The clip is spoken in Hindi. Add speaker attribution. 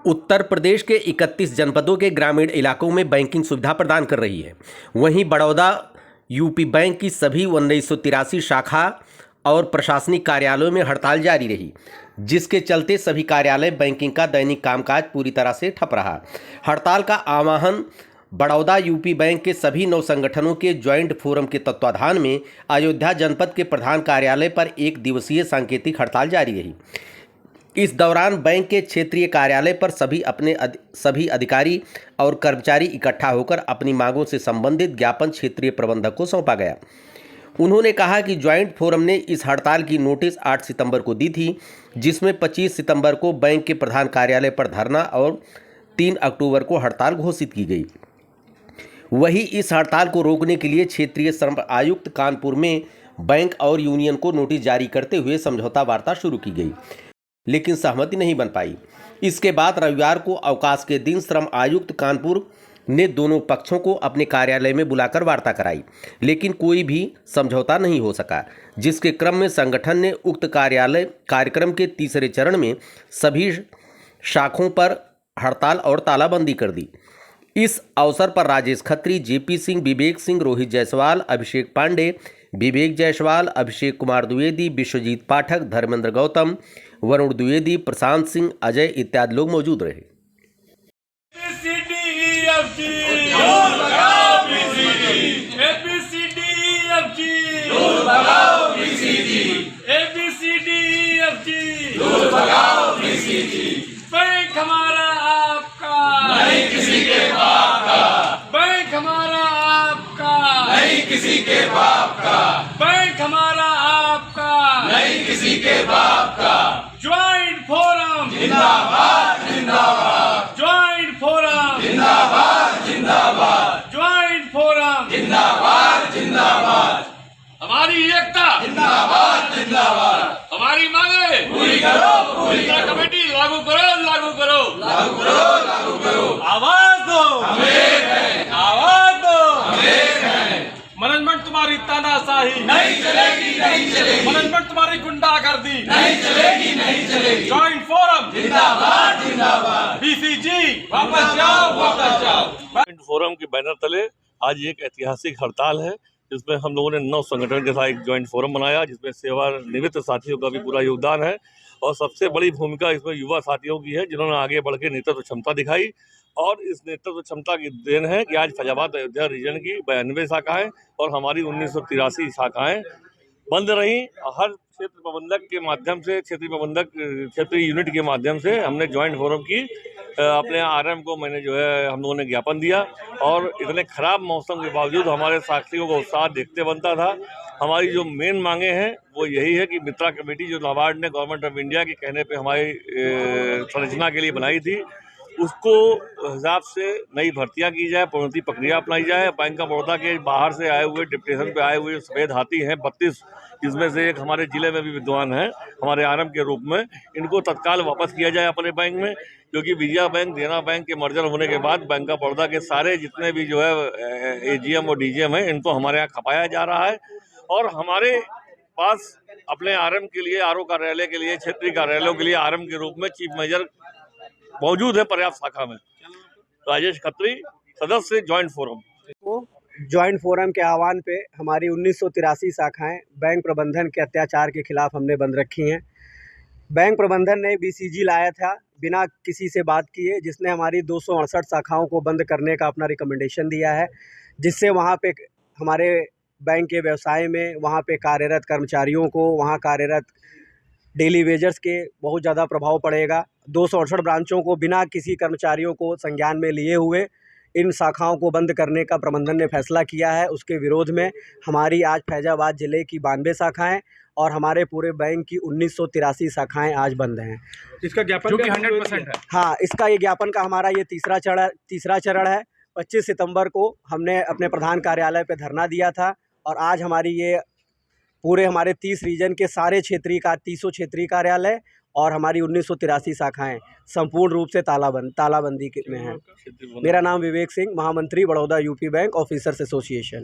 Speaker 1: उत्तर प्रदेश के 31 जनपदों के ग्रामीण इलाकों में बैंकिंग सुविधा प्रदान कर रही है। वहीं बड़ौदा यूपी बैंक की सभी 1983 शाखा और प्रशासनिक कार्यालयों में हड़ताल जारी रही, जिसके चलते सभी कार्यालय बैंकिंग का दैनिक कामकाज पूरी तरह से ठप रहा। हड़ताल का आह्वान बड़ौदा यूपी बैंक के सभी 9 संगठनों के ज्वाइंट फोरम के तत्वाधान में अयोध्या जनपद के प्रधान कार्यालय पर 1 दिवसीय सांकेतिक हड़ताल जारी रही। इस दौरान बैंक के क्षेत्रीय कार्यालय पर सभी अधिकारी और कर्मचारी इकट्ठा होकर अपनी मांगों से संबंधित ज्ञापन क्षेत्रीय प्रबंधक को सौंपा गया। उन्होंने कहा कि ज्वाइंट फोरम ने इस हड़ताल की नोटिस 8 सितंबर को दी थी, जिसमें 25 सितंबर को बैंक के प्रधान कार्यालय पर धरना और 3 अक्टूबर को हड़ताल घोषित की गई। वहीं इस हड़ताल को रोकने के लिए क्षेत्रीय श्रम आयुक्त कानपुर में बैंक और यूनियन को नोटिस जारी करते हुए समझौता वार्ता शुरू की गई, लेकिन सहमति नहीं बन पाई। इसके बाद रविवार को अवकाश के दिन श्रम आयुक्त कानपुर ने दोनों पक्षों को अपने कार्यालय में बुलाकर वार्ता कराई, लेकिन कोई भी समझौता नहीं हो सका, जिसके क्रम में संगठन ने उक्त कार्यक्रम के तीसरे चरण में सभी शाखों पर हड़ताल और तालाबंदी कर दी। इस अवसर पर राजेश खत्री, जेपी सिंह, विवेक सिंह, रोहित जायसवाल, अभिषेक पांडे, विवेक जायसवाल, अभिषेक कुमार द्विवेदी, विश्वजीत पाठक, धर्मेंद्र गौतम, वरुण द्विवेदी, प्रशांत सिंह, अजय इत्यादि लोग मौजूद रहे।
Speaker 2: बैंक हमारा आपका नहीं किसी के बाप का, बैंक हमारा आपका नहीं किसी के बाप का, बैंक हमारा आपका नहीं किसी के बाप का। ज्वाइंट फोरम जिंदाबाद जिंदाबाद, ज्वाइंट फोरम जिंदाबाद जिंदाबाद, ज्वाइंट फोरम जिंदाबाद जिंदाबाद। हमारी एकता जिंदाबाद जिंदाबाद, हमारी मांगे पूरी करो पूरी करो। कमेटी लागू करो लागू करो लागू करो लागू करो। आवाज दो हम एक हैं, आवाज दो हम एक हैं। मैनेजमेंट तुम्हारी तानाशाही नहीं चलेगी नहीं चलेगी, मैनेजमेंट तुम्हारी गुंडागर्दी नहीं चलेगी नहीं चलेगी। ज्वाइंट फोरम जिंदाबाद जिंदाबाद, बीसीजी वापस जाओ वापस जाओ।
Speaker 3: ज्वाइंट फोरम के बैनर तले आज एक ऐतिहासिक हड़ताल है, जिसमें हम लोगों ने 9 संगठन के साथ एक ज्वाइंट फोरम बनाया, जिसमें सेवानिवृत्त साथियों का भी पूरा योगदान है और सबसे बड़ी भूमिका इसमें युवा साथियों की है, जिन्होंने आगे बढ़ के नेतृत्व क्षमता दिखाई। और इस नेतृत्व क्षमता की देन है कि आज फैजाबाद अयोध्या रीजन की 92 शाखाएं और हमारी 1983 शाखाएं बंद रहीं। हर क्षेत्र प्रबंधक के माध्यम से, क्षेत्रीय यूनिट के माध्यम से हमने ज्वाइंट फोरम की अपने आरएम को मैंने जो है हम लोगों ने ज्ञापन दिया। और इतने खराब मौसम के बावजूद हमारे साथियों को उत्साह देखते बनता था। हमारी जो मेन मांगे हैं वो यही है कि मित्रा कमेटी जो नाबार्ड ने गवर्नमेंट ऑफ इंडिया के कहने पे हमारी संरचना के लिए बनाई थी, उसको हिसाब से नई भर्तियां की जाए, प्रोन्नति प्रक्रिया अपनाई जाए। बैंक ऑफ बड़ौदा के बाहर से आए हुए डिप्टेशन पे आए हुए सफ़ेद हाथी हैं 32, जिसमें से एक हमारे ज़िले में भी विद्वान हैं हमारे आरएम के रूप में, इनको तत्काल वापस किया जाए अपने बैंक में। क्योंकि विजया बैंक देना बैंक के मर्जर होने के बाद बैंक ऑफ बड़ौदा के सारे जितने भी जो है एजीएम और डीजीएम हैं, इनको हमारे यहाँ खपाया जा रहा है। और हमारे पास अपने आरएम के लिए, आरओ कार्यालय के लिए, क्षेत्रीय कार्यालयों के लिए आरएम के रूप में चीफ मेजर मौजूद है पर्याप्त शाखा में। राजेश खत्री, सदस्य ज्वाइंट फोरम।
Speaker 4: ज्वाइंट फोरम के आह्वान पे हमारी 1983 शाखाएं बैंक प्रबंधन के अत्याचार के खिलाफ हमने बंद रखी हैं। बैंक प्रबंधन ने बीसीजी लाया था बिना किसी से बात किए, जिसने हमारी 268 शाखाओं को बंद करने का अपना रिकमेंडेशन दिया है, जिससे वहाँ पे हमारे बैंक के व्यवसाय में वहाँ पे कार्यरत कर्मचारियों को, वहाँ कार्यरत डेली वेजर्स के बहुत ज़्यादा प्रभाव पड़ेगा। 268 ब्रांचों को बिना किसी कर्मचारियों को संज्ञान में लिए हुए इन शाखाओं को बंद करने का प्रबंधन ने फैसला किया है। उसके विरोध में हमारी आज फैजाबाद ज़िले की 92 शाखाएं और हमारे पूरे बैंक की 1983 शाखाएं आज बंद हैं।
Speaker 5: इसका ज्ञापन जो कि 100% है।
Speaker 4: हाँ, इसका ये ज्ञापन का हमारा ये तीसरा चरण है। 25 सितंबर को हमने अपने प्रधान कार्यालय पर धरना दिया था और आज हमारी ये पूरे हमारे 30 रीजन के सारे 300 क्षेत्रीय कार्यालय और हमारी 1983 शाखाएं संपूर्ण रूप से तालाबंदी में हैं। मेरा नाम विवेक सिंह, महामंत्री Baroda UP bank officers association.